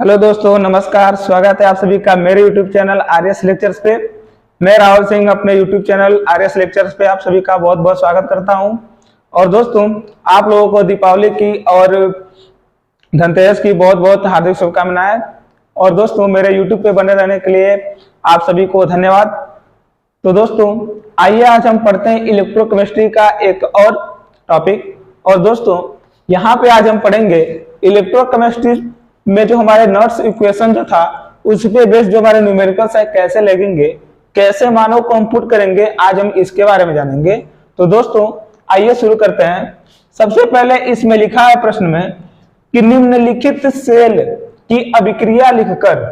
Hello दोस्तों, नमस्कार। स्वागत है आप सभी का मेरे YouTube चैनल आर्यस लेक्चर्स पे। मैं राहुल सिंह अपने YouTube चैनल आर्यस लेक्चर्स पे आप सभी का बहुत बहुत स्वागत करता हूं। और दोस्तों, आप लोगों को दीपावली की और धनतेरस की बहुत बहुत हार्दिक शुभकामनाएं। और दोस्तों, मेरे YouTube पे बने रहने के लिए आप सभी को धन्यवाद। तो दोस्तों, आइए आज हम पढ़ते हैं इलेक्ट्रोकेमिस्ट्री का एक और टॉपिक। और दोस्तों, यहाँ पे आज हम पढ़ेंगे इलेक्ट्रोकेमिस्ट्री में जो हमारे नॉट्स इक्वेशन जो था उस पे बेस जो हमारे न्यूमेरिकल्स है कैसे लगेंगे, कैसे मानों को हम पुट करेंगे, आज हम इसके बारे में जानेंगे। तो दोस्तों, आइए शुरू करते हैं। सबसे पहले इसमें लिखा है प्रश्न में कि निम्नलिखित सेल की अभिक्रिया लिखकर,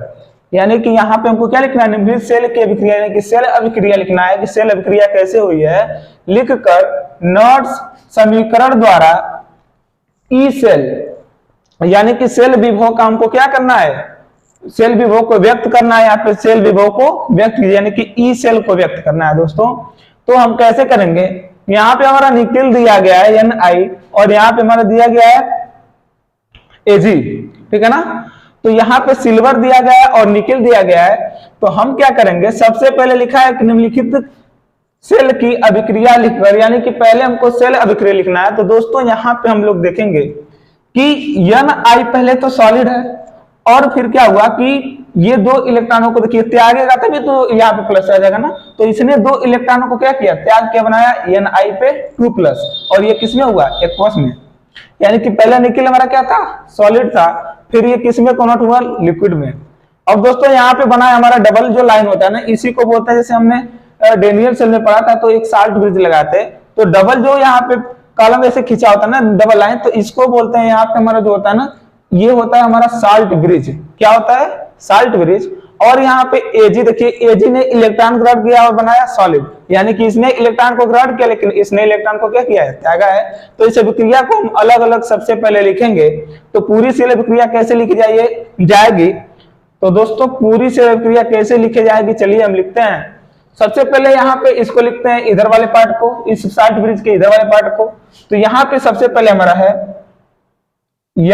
यानी कि यहाँ पे हमको क्या लिखना है, निम्नलिखित सेल की अभिक्रिया, यानी कि सेल अभिक्रिया लिखना है कि सेल अभिक्रिया कैसे हुई है, लिखकर नॉट्स समीकरण द्वारा ई सेल, यानी कि सेल विभव का हमको क्या करना है, सेल विभव को व्यक्त करना है। यहाँ पे सेल विभव को व्यक्त यानी कि ई सेल को व्यक्त करना है दोस्तों। तो हम कैसे करेंगे, यहाँ पे हमारा निकेल दिया गया है Ni और यहाँ पे हमारा दिया गया है Ag, ठीक है ना। तो यहाँ पे सिल्वर दिया गया है और निकेल दिया गया है। तो हम क्या करेंगे, सबसे पहले लिखा है कि निम्नलिखित सेल की अभिक्रिया लिखकर, यानी कि पहले हमको सेल अभिक्रिया लिखना है। तो दोस्तों, यहाँ पे हम लोग देखेंगे कि Ni पहले तो सॉलिड है और फिर क्या हुआ कि ये दो इलेक्ट्रॉनों को देखिए त्यागेगा तभी तो यहाँ पे प्लस आ जाएगा ना। तो इसने दो इलेक्ट्रॉनों को क्या किया, त्याग के बनाया Ni पे 2+, और ये किसमें हुआ, एक्वस में। यानी कि पहला निकेल हमारा क्या था, सॉलिड था, फिर ये किसमें कन्वर्ट हुआ, लिक्विड में। अब दोस्तों, यहाँ पे बना है हमारा डबल जो लाइन होता है ना, इसी को बोलते हैं, जैसे हमने डेनियल सेल में पढ़ा था तो एक साल्ट ब्रिज लगाते, तो डबल जो यहाँ पे कॉलम ऐसे खींचा होता है ना, डबल लाइन, तो इसको बोलते हैं यहाँ पे हमारा जो होता है ना, ये होता है हमारा साल्ट ब्रिज। क्या होता है, साल्ट ब्रिज। और यहाँ पे Ag देखिए, Ag ने इलेक्ट्रॉन ग्रहण किया और बनाया सॉलिड, यानी कि इसने इलेक्ट्रॉन को ग्रहण किया लेकिन इसने इलेक्ट्रॉन को क्या किया है, त्यागा है। तो इस अभिक्रिया को हम अलग अलग सबसे पहले लिखेंगे। तो पूरी सेल अभिक्रिया कैसे लिखी जाएगी, तो दोस्तों पूरी सेल अभिक्रिया कैसे लिखी जाएगी, चलिए हम लिखते हैं। सबसे पहले यहाँ पे इसको लिखते हैं इधर वाले पार्ट को, इस साल्ट ब्रिज के इधर वाले पार्ट को। तो यहाँ पे सबसे पहले हमारा है Ni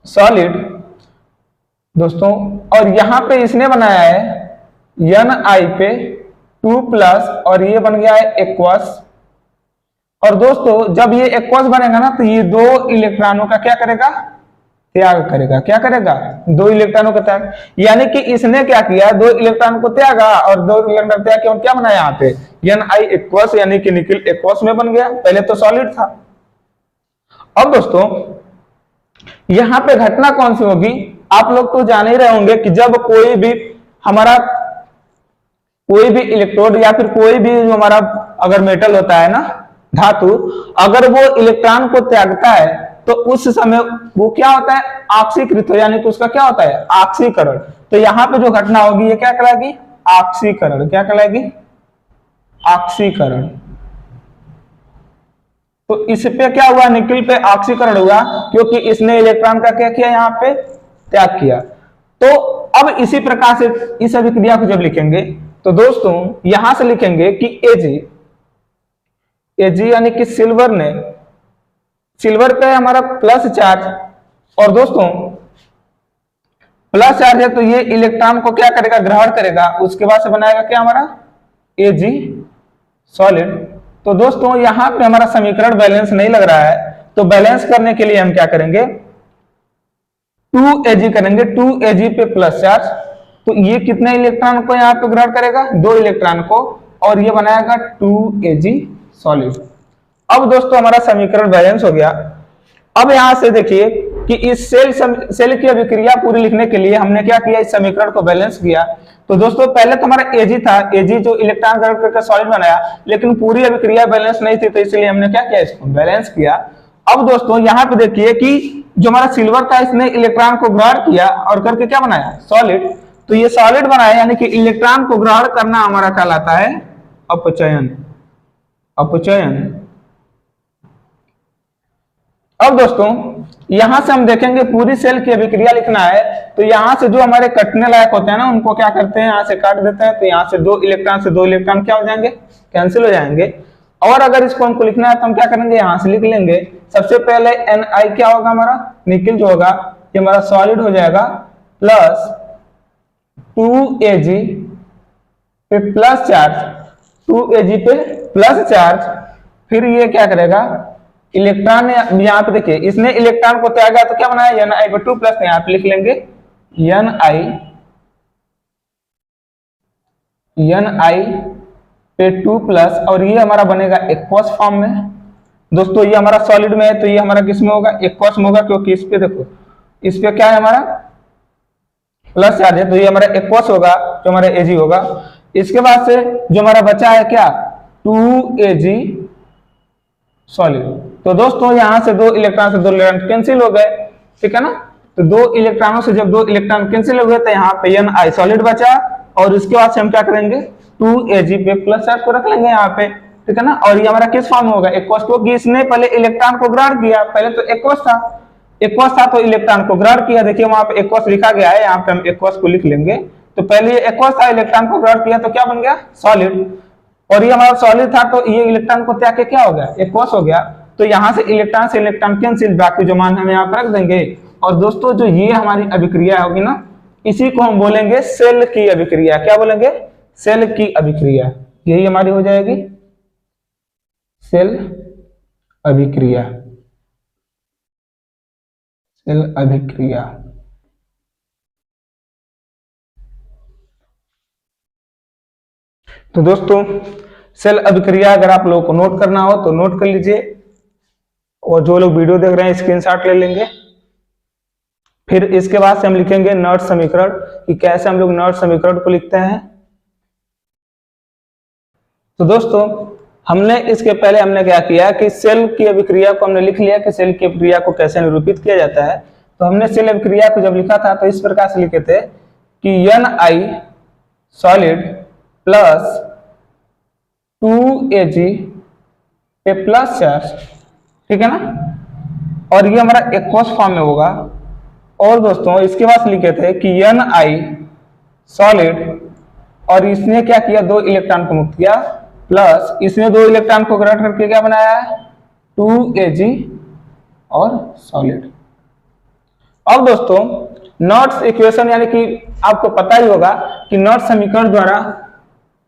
सॉलिड दोस्तों, और यहाँ पे इसने बनाया है Ni पे 2+, और ये बन गया है एक्वस। और दोस्तों, जब ये एक्वस बनेगा ना, तो ये दो इलेक्ट्रॉनों का क्या करेगा, त्याग करेगा। क्या करेगा, दो इलेक्ट्रॉनों का त्याग। यानी कि इसने क्या किया, दो इलेक्ट्रॉन को त्यागा और दो इलेक्ट्रॉन त्याग के क्या बनाया यहाँ पे Ni एक्वस, यानी कि निकेल एक्वस में बन गया, पहले तो सॉलिड था। अब दोस्तों, यहाँ पे घटना कौन सी होगी, आप लोग तो जान ही रहे होंगे कि जब कोई भी इलेक्ट्रोड या फिर कोई भी जो हमारा अगर मेटल होता है ना, धातु, अगर वो इलेक्ट्रॉन को त्यागता है तो उस समय वो क्या होता है, ऑक्सीकृत हो, यानी कि उसका क्या होता है, ऑक्सीकरण। तो यहाँ पे जो घटना होगी ये क्या कहलाएगी, ऑक्सीकरण। क्या कहलाएगी, ऑक्सीकरण। तो इस पे क्या हुआ, निकेल पे ऑक्सीकरण हुआ, क्योंकि इसने इलेक्ट्रॉन का क्या किया, यहाँ पे त्याग किया। तो अब इसी प्रकार से इस अभिक्रिया को जब लिखेंगे तो दोस्तों यहां से लिखेंगे कि Ag यानी कि सिल्वर पे हमारा प्लस चार्ज, और दोस्तों प्लस चार्ज है तो ये इलेक्ट्रॉन को क्या करेगा, ग्रहण करेगा, उसके बाद से बनाएगा क्या हमारा Ag सॉलिड। तो दोस्तों, यहां पे हमारा समीकरण बैलेंस नहीं लग रहा है, तो बैलेंस करने के लिए हम क्या करेंगे, 2Ag करेंगे, 2Ag पे प्लस चार्ज। तो ये कितने इलेक्ट्रॉन को यहाँ पे ग्रहण करेगा, दो इलेक्ट्रॉन को, और ये बनाएगा 2Ag सॉलिड। अब दोस्तों हमारा समीकरण बैलेंस हो गया। अब यहां से देखिए कि इस सेल की अभिक्रिया पूरी लिखने के लिए हमने क्या किया, इस समीकरण को बैलेंस किया। तो दोस्तों पहले तो हमारा Ag था, Ag जो इलेक्ट्रॉन ग्रहण करके सॉलिड बनाया, लेकिन पूरी अभिक्रिया बैलेंस नहीं थी, तो इसलिए हमने क्या किया, इसको बैलेंस किया। अब दोस्तों यहाँ पे देखिए कि जो हमारा सिल्वर था, इसने इलेक्ट्रॉन को ग्रहण किया और करके क्या बनाया, सॉलिड। तो ये सॉलिड बनाया, यानी कि इलेक्ट्रॉन को ग्रहण करना हमारा कहलाता है अपचयन। अब दोस्तों यहां से हम देखेंगे पूरी सेल की अभिक्रिया लिखना है, तो यहां से जो हमारे कटने लायक होते हैं ना, उनको क्या करते हैं, यहां से काट देते हैं। तो यहां से दो इलेक्ट्रॉन क्या हो जाएंगे, कैंसिल हो जाएंगे। और अगर इसको हमको लिखना है तो हम क्या करेंगे, यहां से लिख लेंगे। सबसे पहले Ni क्या होगा, हमारा निकेल जो होगा, ये हमारा सॉलिड हो जाएगा प्लस 2Ag पे प्लस चार्ज, 2Ag पे प्लस चार्ज, फिर ये क्या करेगा इलेक्ट्रॉन, यहाँ पे देखिए इसने इलेक्ट्रॉन को त्यागा तो क्या बनाया Ni/2 प्लस, यहाँ पे लिख लेंगे Ni पे 2 प्लस, और ये हमारा बनेगा एक्वस फॉर्म में। दोस्तों ये हमारा सॉलिड में है तो ये हमारा किस में होगा, एक्वस में होगा, क्योंकि इस पे देखो इस पे क्या है हमारा प्लस चार्ज है, तो ये हमारा एक्वस होगा जो हमारा Ag होगा। इसके बाद से जो हमारा बचा है क्या 2Ag सॉलिड। तो दोस्तों यहां से 2 इलेक्ट्रॉन से 2 इलेक्ट्रॉन कैंसिल हो गए, ठीक है ना। तो 2 इलेक्ट्रॉनों से जब 2 इलेक्ट्रॉन कैंसिल हो गए तो यहाँ पे Ni सॉलिड बचा, और इसके बाद से हम क्या करेंगे 2Ag पे प्लस चार्ज को रख लेंगे यहाँ पे, ठीक है ना। और ये हमारा किस फॉर्म में होगा एक्वस, क्योंकि इसने पहले इलेक्ट्रॉन को ग्रहण किया, पहले तो एक्वस था तो इलेक्ट्रॉन को ग्रहण किया। देखिए वहां पे एक्वस लिखा गया है, यहाँ पे हम एक्वस को लिख लेंगे। तो पहले ये एक्वस था, इलेक्ट्रॉन को ग्रहण किया तो क्या बन गया सॉलिड, और ये हमारा सॉलिड था तो ये इलेक्ट्रॉन को त्याग के क्या हो गया एक्वस हो गया। तो यहाँ से इलेक्ट्रॉन कैंसिल, बाकी जो मान हम यहाँ पर रख देंगे। और दोस्तों जो ये हमारी अभिक्रिया होगी ना, इसी को हम बोलेंगे सेल की अभिक्रिया। क्या बोलेंगे, सेल की अभिक्रिया, यही हमारी हो जाएगी सेल अभिक्रिया। सेल अभिक्रिया। तो दोस्तों सेल अभिक्रिया अगर आप लोगों को नोट करना हो तो नोट कर लीजिए, और जो लोग वीडियो देख रहे हैं स्क्रीनशॉट ले लेंगे। फिर इसके बाद से हम लिखेंगे नॉट समीकरण, कि कैसे हम लोग नॉट समीकरण को लिखते हैं। तो दोस्तों हमने इसके पहले हमने क्या किया कि सेल की अभिक्रिया को हमने लिख लिया कि सेल की अभिक्रिया को कैसे निरूपित किया जाता है। तो हमने सेल अभिक्रिया को जब लिखा था तो इस प्रकार से लिखे थे कि Ni सॉलिड प्लस 2Ag पे प्लस चार्ज, ठीक है ना, और ये हमारा एक्वस फॉर्म में होगा। और दोस्तों इसके बाद लिखे थे कि Ni सॉलिड, और इसने क्या किया 2 इलेक्ट्रॉन को मुक्त किया, प्लस इसने 2 इलेक्ट्रॉन को ग्रहण करके क्या बनाया है 2Ag और सॉलिड। अब दोस्तों नॉट्स इक्वेशन, यानी कि आपको पता ही होगा कि नॉट समीकरण द्वारा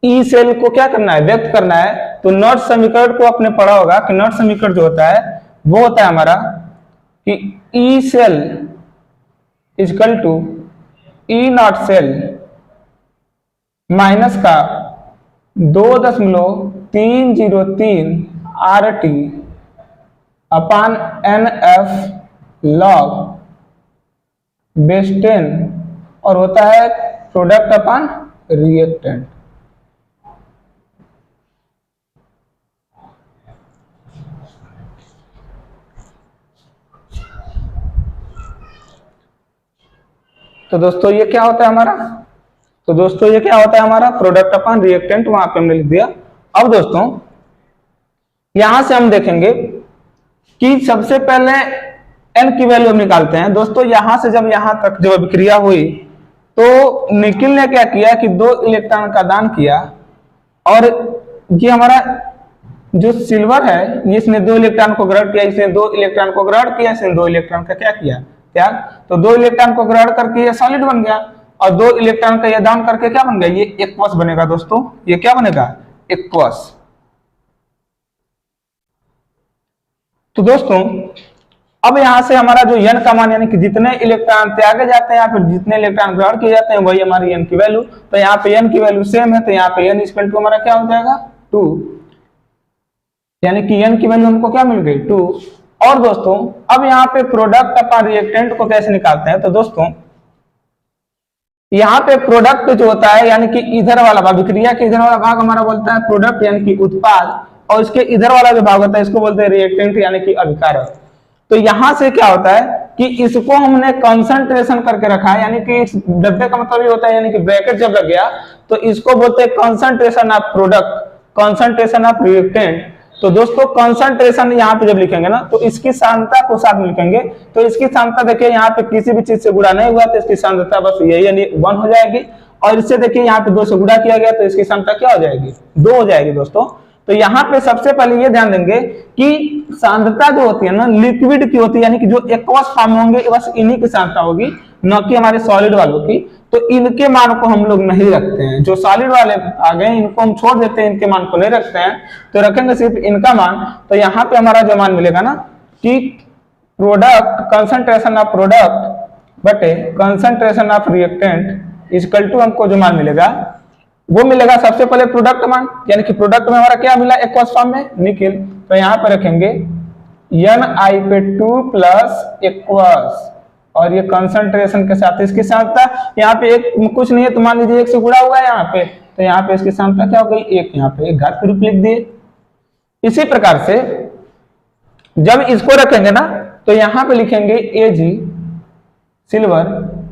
ई सेल को क्या करना है व्यक्त करना है। तो नॉट समीकरण को आपने पढ़ा होगा कि नॉट समीकरण जो होता है वो होता है हमारा कि E cell equal to E naught cell minus का 2.303 RT upon NF log base 10, और होता है प्रोडक्ट अपान रिएक्टेंट। तो दोस्तों ये क्या होता है हमारा, तो दोस्तों ये क्या होता है हमारा प्रोडक्ट अपॉन रिएक्टेंट, वहां पे हमने लिख दिया। अब दोस्तों यहां से हम देखेंगे कि सबसे पहले n की वैल्यू हम निकालते हैं। दोस्तों यहां से जब यहां तक जब अभिक्रिया हुई तो निखिल ने क्या किया कि 2 इलेक्ट्रॉन का दान किया, और ये हमारा जो सिल्वर है इसने 2 इलेक्ट्रॉन को ग्रहण किया, इसने 2 इलेक्ट्रॉन को ग्रहण किया, इसने 2 इलेक्ट्रॉन का क्या किया त्याग। तो 2 इलेक्ट्रॉन को ग्रहण करके ये सॉलिड बन गया, और 2 इलेक्ट्रॉन का ये दान करके क्या बन गया ये एक्वस बनेगा। दोस्तों ये क्या बनेगा एक्वस। तो दोस्तों अब यहां से हमारा जो n का मान, यानी कि जितने इलेक्ट्रॉन त्यागे जाते हैं या फिर जितने इलेक्ट्रॉन ग्रहण किए जाते हैं वही हमारी n की वैल्यू। तो यहाँ पे n की वैल्यू सेम है, तो यहाँ पे n इक्वल टू हमारा क्या हो जाएगा 2, यानी कि n की वैल्यू हमको क्या मिल गई 2। और दोस्तों अब यहाँ पे प्रोडक्ट अपॉन रिएक्टेंट को कैसे निकालते हैं। तो दोस्तों यहाँ पे प्रोडक्ट जो होता है, यानी कि इधर वाला भाग, अभिक्रिया के इधर वाला भाग हमारा बोलता है प्रोडक्ट यानी कि उत्पाद, और इसके इधर वाला जो भाग होता है इसको बोलते हैं रिएक्टेंट यानी कि अभिकारक। तो यहां से क्या होता है कि इसको हमने कंसंट्रेशन करके रखा है, यानी कि इस डब्बे का मतलब ये होता है, यानी कि ब्रैकेट जब लग गया तो इसको बोलते हैं concentration of product, concentration of reactant. तो दोस्तों कंसंट्रेशन यहाँ पे जब लिखेंगे ना तो इसकी सांद्रता को साथ में लिखेंगे। तो इसकी सांद्रता देखिए यहाँ पे किसी भी चीज से गुणा नहीं हुआ तो इसकी सांद्रता बस यही यानी 1 हो जाएगी, और इससे देखिए यहाँ पे 2 से गुणा किया गया तो इसकी सांद्रता क्या हो जाएगी 2 हो जाएगी दोस्तों। तो यहाँ पे सबसे पहले ये ध्यान देंगे कि सांद्रता जो होती है ना लिक्विड की होती है, यानी कि जो एक्वस फॉर्म में होंगे बस इन्हीं की सांद्रता होगी, न कि हमारे सॉलिड वालों की। तो इनके मान को हम लोग नहीं रखते हैं, जो सॉलिड वाले आ गए इनको हम छोड़ देते हैं, इनके मान को नहीं रखते हैं, तो रखेंगे सिर्फ इनका मान। तो यहाँ पे हमारा जो मान मिलेगा ना कि प्रोडक्ट कंसंट्रेशन ऑफ प्रोडक्ट बटे concentration of reactant equal to हमको जो मान मिलेगा वो मिलेगा सबसे पहले प्रोडक्ट मान, यानी कि प्रोडक्ट में हमारा क्या मिला एक्वस फॉर्म में निकिल। तो यहाँ पे रखेंगे Ni पे 2 प्लस एक्वस और ये कंसंट्रेशन के साथ इसकी सांद्रता, यहाँ पे एक कुछ नहीं है तो मान लीजिए 1 से गुणा हुआ है यहाँ पे, तो यहाँ पे इसकी सांद्रता क्या हो गई 1, यहाँ पे 1 घात के रूप लिख दिए। इसी प्रकार से जब इसको रखेंगे ना तो यहाँ पे लिखेंगे Ag सिल्वर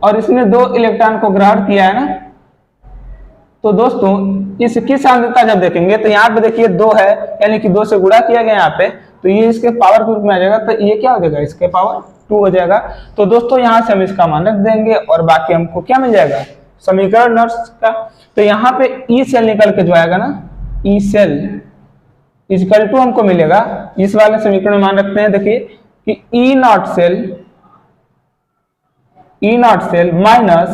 और इसने 2 इलेक्ट्रॉन को ग्रहण किया है ना, तो दोस्तों इसकी सांद्रता जब देखेंगे तो यहाँ पे देखिए 2 है, यानी कि 2 से गुणा किया गया यहाँ पे, तो ये इसके पावर के रूप में आ जाएगा, तो ये क्या हो जाएगा इसके पावर 2 हो जाएगा। तो दोस्तों यहाँ से हम इसका मान रख देंगे और बाकी हमको क्या मिल जाएगा समीकरण नर्स का। तो यहाँ पे ई सेल निकल के जो आएगा ना ई सेल इक्वल टू हमको मिलेगा, इस वाले समीकरण में मान रखते हैं देखिए कि E naught cell minus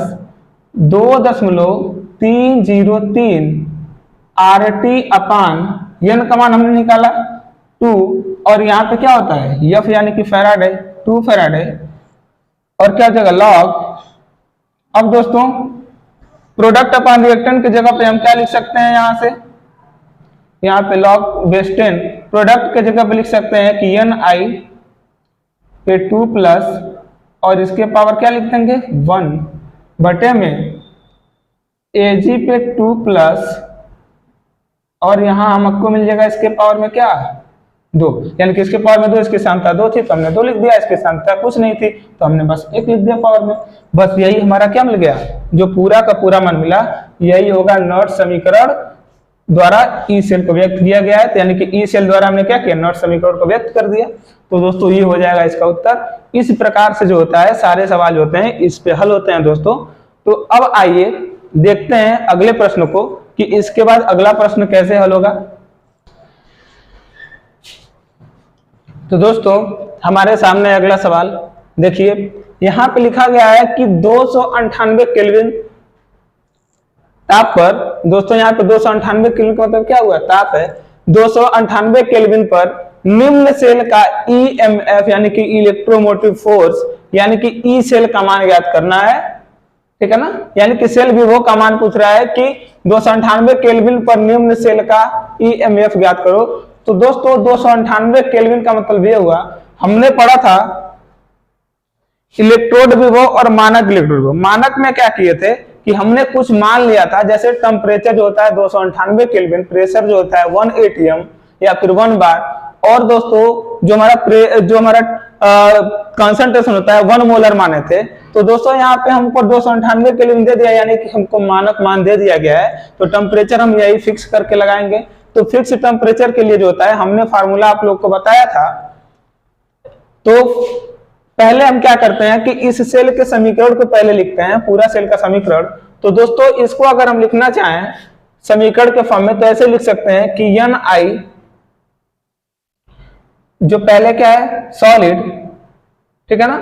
2.303 RT upon n का मान हमने निकाला 2, और यहाँ पे क्या होता है एफ यानी कि फैराड है 2 फैराड है, और क्या जगह लॉग। अब दोस्तों प्रोडक्ट अपान रिएक्टेंट की जगह पे हम क्या लिख सकते हैं, यहाँ पे लॉग बेस 10 प्रोडक्ट के जगह पे लिख सकते हैं कि Ni पे 2 प्लस और इसके पावर क्या लिख देंगे 1 बटे में Ag पे 2 प्लस और यहाँ हमको मिल जाएगा इसके पावर में क्या 2, यानी कि इसके पावर में 2, इसकी सांद्रता 2 थी तो हमने 2 लिख दिया, इसकी सांद्रता कुछ नहीं थी तो हमने बस 1 लिख दिया पावर में। बस यही हमारा क्या मिल गया, जो पूरा का पूरा मान मिला यही होगा नॉट समीकरण द्वारा ई सेल को व्यक्त किया गया है। तो यानी कि ई सेल द्वारा हमने क्या किया नॉट समीकरण को व्यक्त कर दिया। तो दोस्तों ये हो जाएगा इसका उत्तर। इस प्रकार से जो होता है सारे सवाल जो होते हैं इस पे हल होते हैं दोस्तों। तो अब आइए देखते हैं अगले प्रश्न को कि इसके बाद अगला प्रश्न कैसे हल होगा। तो दोस्तों हमारे सामने अगला सवाल देखिए, यहां पे लिखा गया है कि 298 केल्विन ताप पर, दोस्तों यहाँ पे 298 केल्विन का मतलब क्या हुआ, ताप है। 298 केल्विन पर निम्न सेल का ईएमएफ यानी कि इलेक्ट्रोमोटिव फोर्स यानी कि ई सेल का मान ज्ञात करना है, ठीक है ना। यानी कि सेल विभव का मान पूछ रहा है कि 298 केल्विन पर निम्न सेल का ईएमएफ ज्ञात करो। तो दोस्तों 298 केल्विन का मतलब ये हुआ, हमने पढ़ा था इलेक्ट्रोड विभव और मानक इलेक्ट्रोड विभव। मानक में क्या किए थे कि हमने कुछ मान लिया था, जैसे टेम्परेचर जो होता है 298 केल्विन, प्रेशर जो होता है 1 atm या फिर 1 बार, और दोस्तों जो हमारा कंसंट्रेशन होता है 1 मोलर माने थे। तो दोस्तों यहाँ पे हमको 298 केल्विन दे दिया, यानी कि हमको मानक मान दे दिया गया है। तो टेम्परेचर हम यही फिक्स करके लगाएंगे। तो फिक्स टेम्परेचर के लिए जो होता है हमने फार्मूला आप लोग को बताया था। तो पहले हम क्या करते हैं कि इस सेल के समीकरण को पहले लिखते हैं, पूरा सेल का समीकरण। तो दोस्तों इसको अगर हम लिखना चाहें समीकरण के फॉर्म में तो ऐसे लिख सकते हैं कि Ni जो पहले क्या है सॉलिड, ठीक है ना,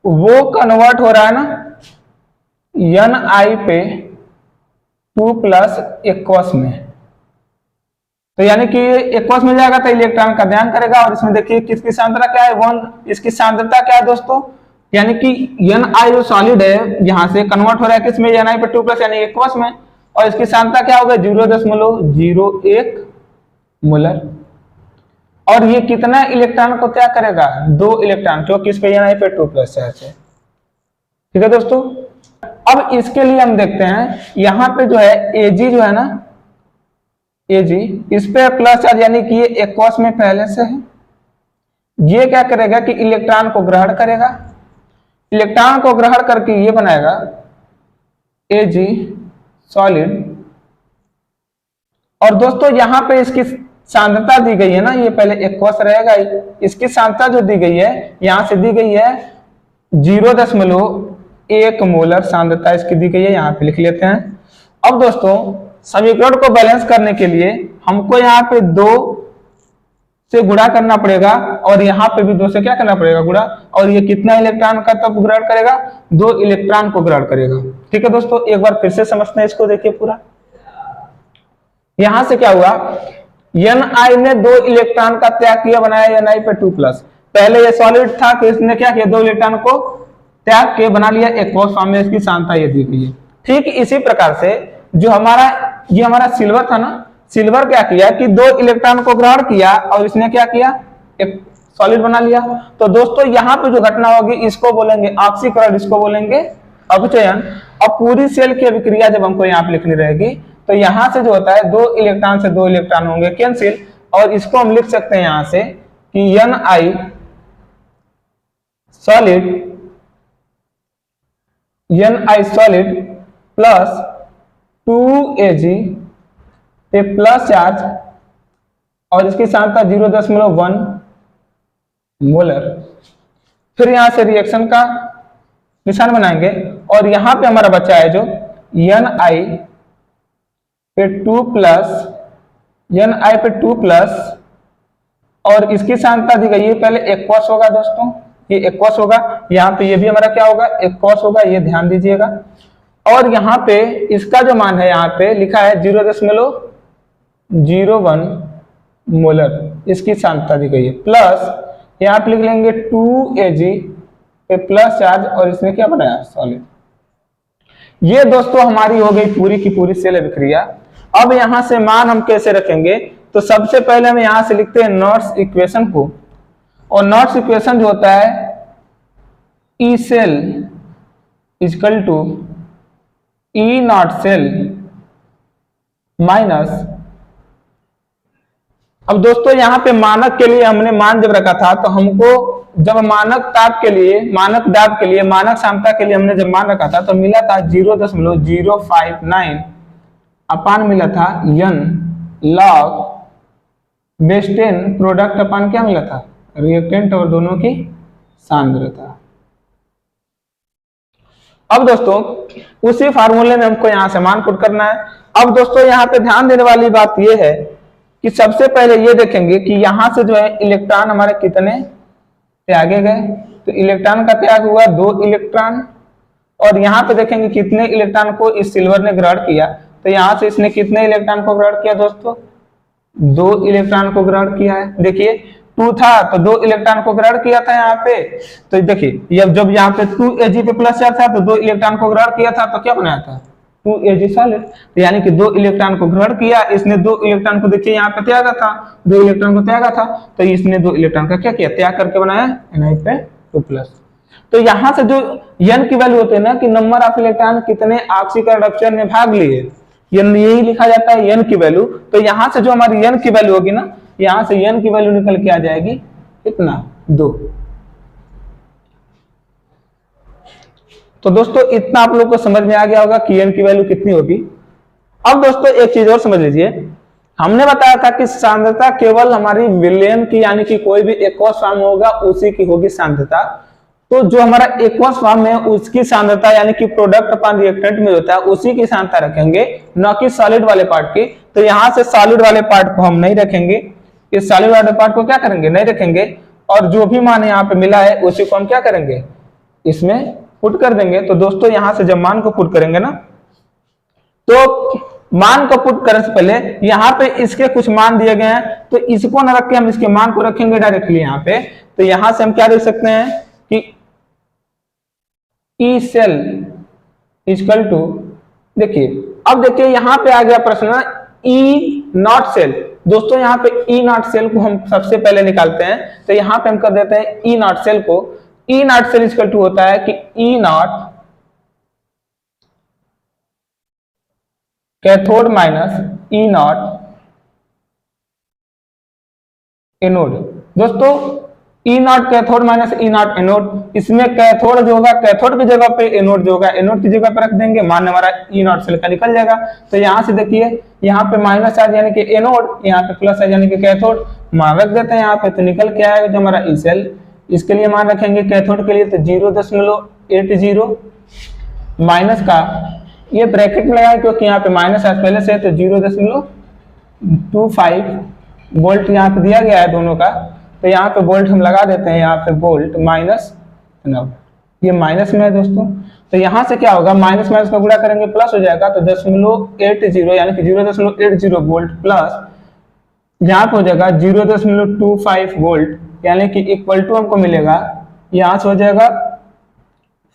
वो कन्वर्ट हो रहा है ना Ni पे 2 प्लस एक्वस में। तो यानी कि एक्वस मिल जाएगा तो इलेक्ट्रॉन का ध्यान करेगा। और इसमें देखिए किसकी सांद्रता क्या है 1, इसकी सांद्रता क्या है दोस्तों, यानी कि Ni जो सॉलिड है यहां से कन्वर्ट हो रहा है किसमें Ni पे 2 प्लस यानी एक्वस में, और इसकी सांद्रता क्या होगा 0.01 मोलर। और ये कितना इलेक्ट्रॉन को क्या करेगा 2 इलेक्ट्रॉन, जो किस पे Ni पे 2 प्लस है, ठीक है दोस्तों। अब इसके लिए हम देखते हैं यहाँ पे जो है Ag जो है ना Ag इस पे प्लस चार्ज यानी कि ये एक्वस में पहले से है, ये क्या करेगा कि इलेक्ट्रॉन को ग्रहण करेगा, इलेक्ट्रॉन को ग्रहण करके ये बनाएगा Ag सॉलिड। और दोस्तों यहाँ पे इसकी सांद्रता दी गई है ना, ये पहले एक्वस रहेगा, इसकी सांद्रता जो दी गई है यहाँ से दी गई है 0.1 मोलर सांद्रता इसकी दी गई है, यहाँ पे लिख लेते हैं। अब दोस्तों समीकरण को बैलेंस करने के लिए हमको यहाँ पे 2 से गुणा करना पड़ेगा और यहाँ पे भी 2 से क्या करना पड़ेगा, गुणा। और ये कितना इलेक्ट्रॉन का तब ग्रहण करेगा, 2 इलेक्ट्रॉन को ग्रहण करेगा। ठीक है दोस्तों, एक बार फिर से समझते हैं इसको, देखिए पूरा। यहां से क्या हुआ, Ni ने 2 इलेक्ट्रॉन का त्याग किया, बनाया Ni पे 2+। पहले ये सॉलिड था कि इसने क्या किया, 2 इलेक्ट्रॉन को त्याग के बना लिया एक्वस फॉर्म में, इसकी सांद्रता ये दी गई है। ठीक इसी प्रकार से जो ये हमारा सिल्वर था ना, सिल्वर क्या किया कि 2 इलेक्ट्रॉन को ग्रहण किया और इसने क्या किया, एक सॉलिड बना लिया। तो दोस्तों यहाँ पे जो घटना होगी इसको बोलेंगे ऑक्सीकरण, इसको बोलेंगे अपचयन। और पूरी सेल की अभिक्रिया जब हमको यहाँ पे लिखनी रहेगी तो यहाँ से जो होता है 2 इलेक्ट्रॉन से 2 इलेक्ट्रॉन होंगे कैंसिल, और इसको हम लिख सकते हैं यहाँ से कि Ni सॉलिड प्लस 2Ag पे प्लस चार्ज और इसकी सांद्रता 0.1 मोलर। फिर यहां से रिएक्शन का निशान बनाएंगे और यहां पे हमारा बच्चा है जो Ni पे 2+ और इसकी सांद्रता दी गई है, पहले एक्वस होगा दोस्तों, ये एक्वस होगा, यहाँ पे ये भी हमारा क्या होगा, एक्वस होगा, ये ध्यान दीजिएगा। और यहाँ पे इसका जो मान है यहाँ पे लिखा है 0.01 मोलर, इसकी सांद्रता दी गई है। प्लस यहाँ पे लिख लेंगे 2Ag पे प्लस चार्ज और इसने क्या बनाया, सॉलिड। ये दोस्तों हमारी हो गई पूरी की पूरी सेल अभिक्रिया। अब यहां से मान हम कैसे रखेंगे, तो सबसे पहले हम यहां से लिखते हैं नॉट्स इक्वेशन को, और नॉट्स इक्वेशन जो होता है E cell equal to E naught cell minus. अब दोस्तों यहाँ पे मानक के लिए हमने मान जब रखा था तो हमको जब मानक दाब के लिए मानक सांद्रता के लिए हमने जब मान रखा था तो मिला था 0.059 अपान मिला था n log बेस 10 प्रोडक्ट अपान क्या मिला था, रिएक्टेंट और दोनों की सांद्रता। अब दोस्तों उसी फार्मूले में हमको यहां से मान पुट करना है। अब दोस्तों यहाँ पे ध्यान देने वाली बात यह है कि सबसे पहले ये देखेंगे कि यहां से जो है इलेक्ट्रॉन हमारे कितने त्यागे गए, तो इलेक्ट्रॉन का त्याग हुआ 2 इलेक्ट्रॉन। और यहाँ पे देखेंगे कितने इलेक्ट्रॉन को इस सिल्वर ने ग्रहण किया, तो यहाँ से इसने कितने इलेक्ट्रॉन को ग्रहण किया दोस्तों, 2 इलेक्ट्रॉन को ग्रहण किया है। देखिए 2 था तो 2 इलेक्ट्रॉन को ग्रहण किया था यहाँ पे, तो देखिए जब यहाँ पे 2Ag पे प्लस चार्ज था तो 2 इलेक्ट्रॉन को ग्रहण किया था, तो क्या बनाया था 2Ag सॉलिड। तो यानी कि 2 इलेक्ट्रॉन को ग्रहण किया, इसने 2 इलेक्ट्रॉन को देखिए यहाँ पे त्यागा था, 2 इलेक्ट्रॉन को त्यागा था, तो इसने 2 इलेक्ट्रॉन का क्या किया, त्याग करके बनाया Na पे 2+। तो यहाँ से जो n की वैल्यू होती है ना कि नंबर ऑफ इलेक्ट्रॉन कितने ऑक्सीकरण अपचयन में भाग लिए, यही लिखा जाता है n की वैल्यू। तो यहाँ से जो हमारी n की वैल्यू होगी ना, यहाँ से n की वैल्यू निकल के आ जाएगी कितना, 2। तो दोस्तों इतना आप लोग को समझ में आ गया होगा कि n की वैल्यू कितनी होगी। अब दोस्तों एक चीज और समझ लीजिए, हमने बताया था कि सांद्रता केवल हमारी विलयन की यानी कि कोई भी एक्वस फॉर्म होगा उसी की होगी सांद्रता। तो जो हमारा एक्वस फॉर्म है उसकी सांद्रता यानी कि प्रोडक्ट अपॉन रिएक्टेंट में होता है उसी की सांद्रता रखेंगे, न कि सॉलिड वाले पार्ट की। तो यहां से सॉलिड वाले पार्ट को हम नहीं रखेंगे, इस सॉलिड वाले पार्ट को क्या करेंगे, नहीं रखेंगे। और जो भी मान यहाँ पे मिला है उसी को हम क्या करेंगे, इसमें पुट कर देंगे। तो दोस्तों यहां से जब मान को पुट करेंगे ना, तो मान को पुट करने से पहले यहाँ पे इसके कुछ मान दिए गए हैं, तो इसको न रख के हम इसके मान को रखेंगे डायरेक्टली यहाँ पे। तो यहां से हम क्या देख सकते हैं कि ई सेल इक्वल टू, देखिए अब देखिए यहाँ पे आ गया प्रश्न ई नॉट सेल। दोस्तों यहाँ पे ई नॉट सेल को हम सबसे पहले निकालते हैं, तो यहाँ पे हम कर देते हैं ई नॉट सेल को। E naught cell equal to होता है कि E naught cathode minus E naught anode. दोस्तों E naught cathode minus E naught anode, इसमें कैथोड जो होगा कैथोड की जगह पे एनोड जो होगा एनोड की जगह पे रख देंगे, मान हमारा ई नॉट सेल का निकल जाएगा। तो यहाँ से देखिए यहाँ पे माइनस चार्ज यानी कि एनोड, यहाँ पे प्लस चार्ज यानी कि कैथोड, मान रख देते हैं यहाँ पे, तो निकल के आएगा जो हमारा ई सेल। इसके लिए मान रखेंगे कैथोड के लिए तो 0.80 माइनस का ये ब्रैकेट में लगाए क्योंकि यहाँ पे माइनस चार्ज पहले से, तो 0.80 0.25 वोल्ट यहाँ पे दिया गया है दोनों का, तो यहाँ पे वोल्ट हम लगा देते हैं, यहाँ पे वोल्ट माइनस, ये माइनस में है दोस्तों, तो यहाँ से क्या होगा, माइनस माइनस का गुणा करेंगे प्लस हो जाएगा, तो 0.80 यानी कि 0.80 वोल्ट प्लस यहाँ पे हो जाएगा 0.25 वोल्ट, यानी कि इक्वल टू हमको मिलेगा, यहाँ से हो जाएगा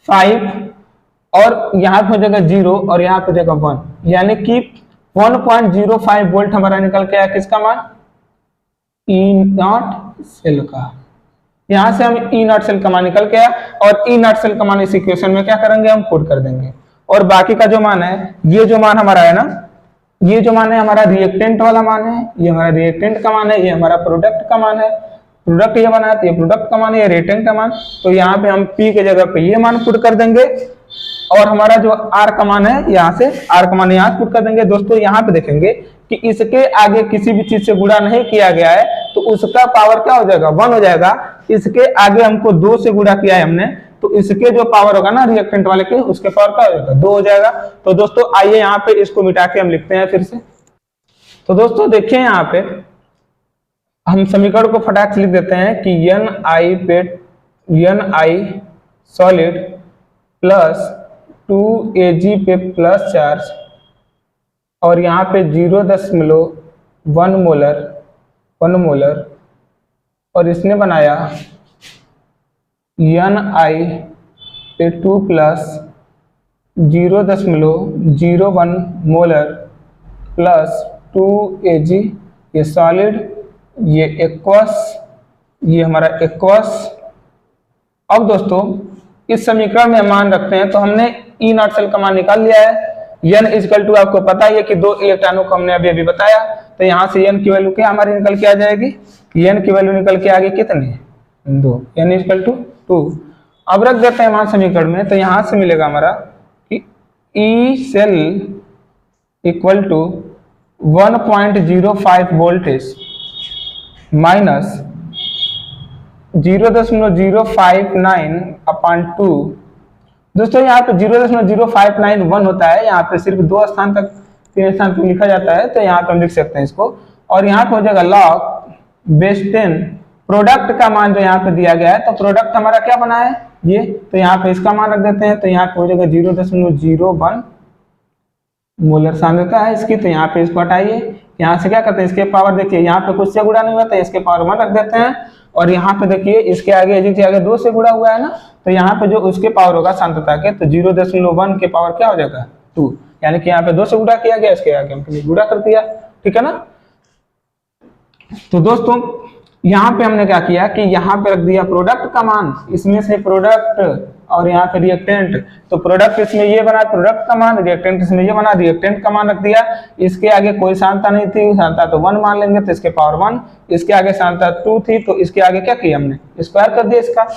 5 और यहाँ पे हो जाएगा 0 और यहाँ पे हो जाएगा 1, यानी कि 1.05 वोल्ट हमारा निकल के आया, किसका मान, ई नॉट सेल का। यहां से हम ई नॉट सेल का मान निकल के आया, और ई नॉट सेल का मान इस इक्वेशन में क्या करेंगे, हम पुट कर देंगे, और बाकी का जो मान है, ये जो मान हमारा है ना, ये जो मान है हमारा रिएक्टेंट वाला मान है, ये हमारा रिएक्टेंट का मान है, ये हमारा प्रोडक्ट का मान है, प्रोडक्ट ये बना है तो ये प्रोडक्ट का मान है, ये रिएक्टेंट का मान, तो यहाँ पे हम पी के जगह पे ये मान पुट कर देंगे, और हमारा जो आर का मान है, यहाँ से आर का मान यहाँ पुट कर देंगे। दोस्तों यहाँ पे देखेंगे कि इसके आगे किसी भी चीज से गुणा नहीं किया गया है, तो उसका पावर क्या हो जाएगा, 1 हो जाएगा। इसके आगे हमको 2 से गुणा किया है हमने, तो इसके जो पावर होगा ना रिएक्टेंट वाले के, उसके पावर क्या हो जाएगा, 2 हो जाएगा। तो दोस्तों आइए यहाँ पे इसको मिटा के हम लिखते हैं फिर से। तो दोस्तों देखिए यहाँ पे हम समीकरण को फटाक से लिख देते हैं कि Ni सॉलिड प्लस 2Ag पे प्लस चार्ज, और यहाँ पे 0.1 मोलर, और इसने बनाया Ni पे 2 प्लस 0.01 मोलर प्लस 2Ag, ये सॉलिड, ये एक्वस, ये हमारा एक्वस। अब दोस्तों इस समीकरण में मान रखते हैं, तो हमने ई नॉट सेल का मान निकाल लिया है। n इक्वल टू आपको पता ही है कि 2 इलेक्ट्रॉनों को हमने अभी बताया, तो यहाँ से n की वैल्यू क्या हमारी निकल के आ जाएगी, n की वैल्यू निकल के आ गई कितनी, 2, n इक्वल टू 2। अब रख देते हैं मान समीकरण में, तो यहाँ से मिलेगा हमारा कि E cell equal to 1.05 voltage minus 0.059/2। दोस्तों यहाँ पे 0.0591 होता है, यहाँ पे सिर्फ 2 स्थान तक 3 स्थान तक लिखा जाता है, तो यहाँ पे हम लिख सकते हैं इसको, और यहाँ पे हो जाएगा log बेस 10 प्रोडक्ट का मान जो यहाँ पे दिया गया है, तो प्रोडक्ट हमारा क्या बना है ये, तो यहाँ पे इसका मान रख देते हैं, तो यहाँ पे हो जाएगा 0.01 मोलर सांद्रता है इसकी, तो यहाँ पे इसको हटाइए, यहाँ से क्या करते हैं, इसके पावर देखिए यहाँ पे कुछ से गुणा नहीं हुआ, तो इसके पावर 1 रख देते हैं, और यहाँ पे देखिए इसके आगे के आगे 2 से गुणा हुआ है ना, तो यहाँ पे जो उसके पावर होगा सांद्रता के, तो 0.1 के पावर क्या हो जाएगा 2, यानी कि यहाँ पे 2 से गुणा किया गया, इसके आगे हमने गुणा कर दिया, ठीक है ना। तो दोस्तों यहाँ पे हमने क्या किया कि यहाँ पे रख दिया प्रोडक्ट का मान, इसमें से प्रोडक्ट और यहाँ पे रिएक्टेंट, तो प्रोडक्ट इसमें ये बना प्रोडक्ट का मान, रिएक्टेंट इसमें ये बना रिएक्टेंट का मान रख दिया। इसके आगे कोई सांद्रता नहीं थी, सांद्रता तो 1 मान लेंगे, तो इसके पावर 1, इसके आगे सांद्रता 2 थी, तो इसके आगे क्या किया हमने, स्क्वायर कर दिया इसका।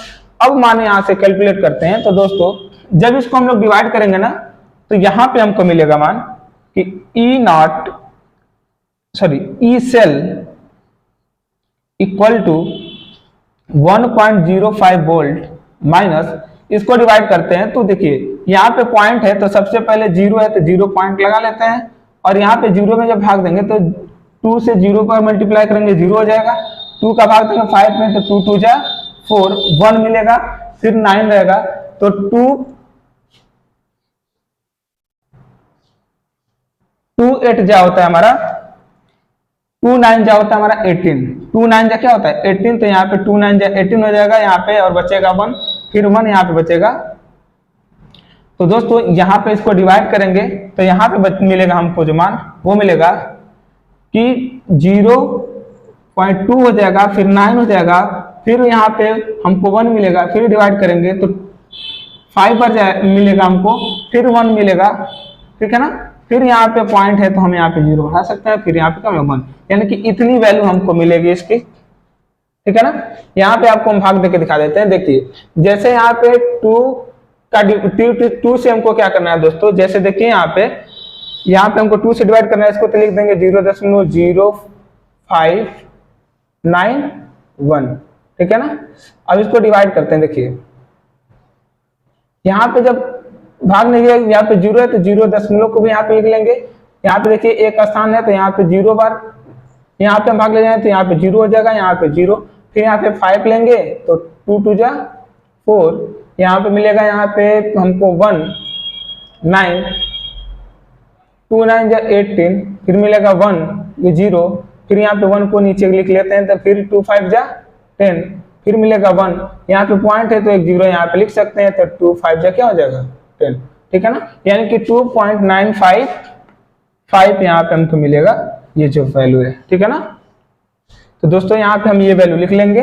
अब मान यहाँ से कैलकुलेट करते हैं, तो दोस्तों जब इसको हम लोग डिवाइड करेंगे ना, तो यहाँ पे हमको मिलेगा मान कि E cell equal to 1.05 volt minus, इसको डिवाइड करते हैं, तो देखिए यहाँ पे पॉइंट है, तो सबसे पहले 0 है, तो 0 पॉइंट लगा लेते हैं, और यहाँ पे 0 में जब भाग देंगे तो 2 से 0 पर मल्टीप्लाई करेंगे 0 हो जाएगा, 2 का भाग देंगे 5 में, तो 2 2 जा 4, 1 मिलेगा, फिर 9 रहेगा, तो 2 8 जा होता है हमारा, 2 9 जा होता है हमारा 18, 2 9 जा क्या होता है 18, तो यहाँ पे 2 9 जा 18 हो जाएगा यहाँ पे, और बचेगा 1, फिर 1 यहाँ पे बचेगा। तो दोस्तों यहाँ पे इसको डिवाइड करेंगे, तो यहाँ पे मिलेगा हमको जो मान, वो मिलेगा कि 0.2 हो जाएगा, फिर 9 हो जाएगा, फिर यहाँ पे हमको 1 मिलेगा, फिर डिवाइड करेंगे तो 5 पर मिलेगा हमको, फिर 1 मिलेगा, ठीक है ना। फिर यहाँ पे पॉइंट है, तो हम यहाँ पे 0 बढ़ा सकते हैं, फिर यहाँ पे क्या है 1, यानी कि इतनी वैल्यू हमको मिलेगी इसकी, ठीक है ना। यहाँ पे आपको हम भाग देके दिखा देते हैं। देखिए जैसे यहाँ पे 2 का 2 से हमको क्या करना है दोस्तों, जैसे देखिए यहाँ पे हमको 2 से डिवाइड करना है, इसको तो लिख देंगे 0.0591, ठीक है ना। अब इसको डिवाइड करते हैं, देखिए यहाँ पे जब भाग नहीं है, यहाँ पे 0 है, तो 0 दशमलव को भी यहाँ पे लिख लेंगे। यहाँ पे देखिए एक स्थान है, तो यहाँ पे 0 बार यहाँ पे हम भाग ले जाए तो यहाँ पे 0 हो जाएगा, यहाँ पे 0, फिर यहाँ पे 5 लेंगे तो 2 2 जा 4, यहाँ पे मिलेगा, यहाँ पे हमको 1 9, 2 9 जा 18, फिर मिलेगा 1 ये 0, फिर यहाँ पे 1 को नीचे लिख लेते हैं तो फिर 2 5 जा 10, फिर मिलेगा 1, यहाँ पे पॉइंट है तो एक 0 यहाँ पे लिख सकते हैं तो 2 5 जा क्या हो जाएगा 10, ठीक है ना। यानी कि 2.955 यहाँ पे हमको मिलेगा ये जो वैल्यू है, ठीक है ना। तो दोस्तों यहाँ पे हम ये वैल्यू लिख लेंगे।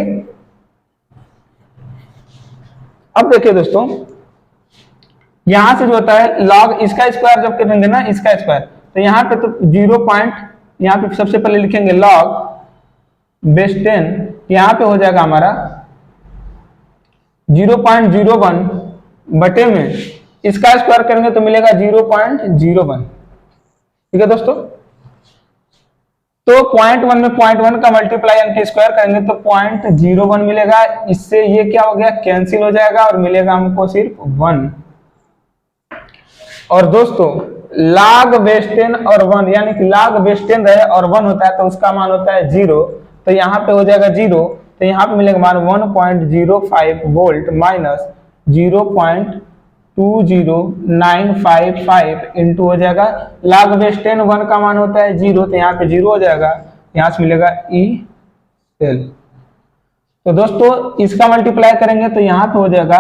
अब देखिए दोस्तों, यहां से जो होता है लॉग इसका स्क्वायर जब करेंगे ना, इसका स्क्वायर, तो यहाँ पे तो 0 पॉइंट, यहाँ पे सबसे पहले लिखेंगे लॉग बेस 10, यहाँ पे हो जाएगा हमारा 0.01 बटे में इसका स्क्वायर करेंगे तो मिलेगा 0.01, ठीक है दोस्तों। तो 0.1 में 0.1 का मल्टीप्लाई यानी कि स्क्वायर करेंगे तो 0.01 मिलेगा, इससे ये क्या हो गया कैंसिल हो जाएगा और मिलेगा हमको सिर्फ 1। और दोस्तों log बेस 10 और 1, यानी कि log बेस 10 रहे और 1 होता है तो उसका मान होता है 0, तो यहाँ पे हो जाएगा 0, तो यहाँ पे मिलेगा मान 1.05 वोल्ट माइनस 0.20955 इंटू हो जाएगा log बेस 10 1 का मान होता है 0, तो यहाँ पे 0 हो जाएगा, यहाँ से मिलेगा ई सेल। तो दोस्तों इसका मल्टीप्लाई करेंगे तो यहाँ पे हो जाएगा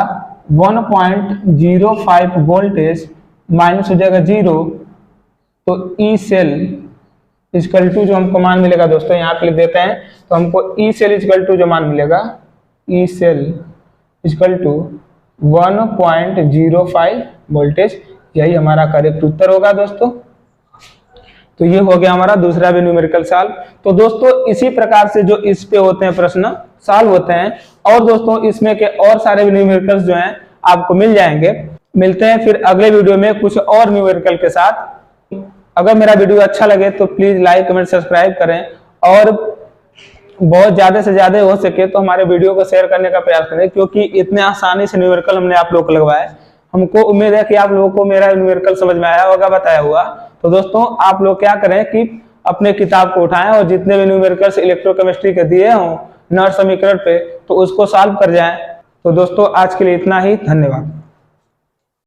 1.05 वोल्टेज माइनस हो जाएगा 0, तो ई सेल इक्वल टू जो हमको मान मिलेगा दोस्तों यहाँ पे लिख देते हैं, तो हमको ई सेल इक्वल टू जो मान मिलेगा, E cell equal to 1.05 voltage, यही हमारा करेक्ट उत्तर होगा दोस्तों। तो ये हो गया हमारा दूसरा भी न्यूमेरिकल सॉल्व। तो दोस्तों इसी प्रकार से जो इस पे होते हैं प्रश्न सॉल्व होते हैं, और दोस्तों इसमें के और सारे भी न्यूमेरिकल्स जो हैं आपको मिल जाएंगे। मिलते हैं फिर अगले वीडियो में कुछ और न्यूमेरिकल के साथ। अगर मेरा वीडियो अच्छा लगे तो प्लीज लाइक कमेंट सब्सक्राइब करें, और बहुत ज्यादा से ज्यादा हो सके तो हमारे वीडियो को शेयर करने का प्रयास करें, क्योंकि इतने आसानी से न्यूमेरिकल हमने आप लोग को लगवाया। हमको उम्मीद है कि आप लोगों को मेरा न्यूमेरिकल समझ में आया होगा, बताया हुआ। तो दोस्तों आप लोग क्या करें कि अपने किताब को उठाएं और जितने भी न्यूमेरिकल्स इलेक्ट्रोकेमिस्ट्री के दिए हों नर समीकरण पे, तो उसको सॉल्व कर जाएं। तो दोस्तों आज के लिए इतना ही, धन्यवाद।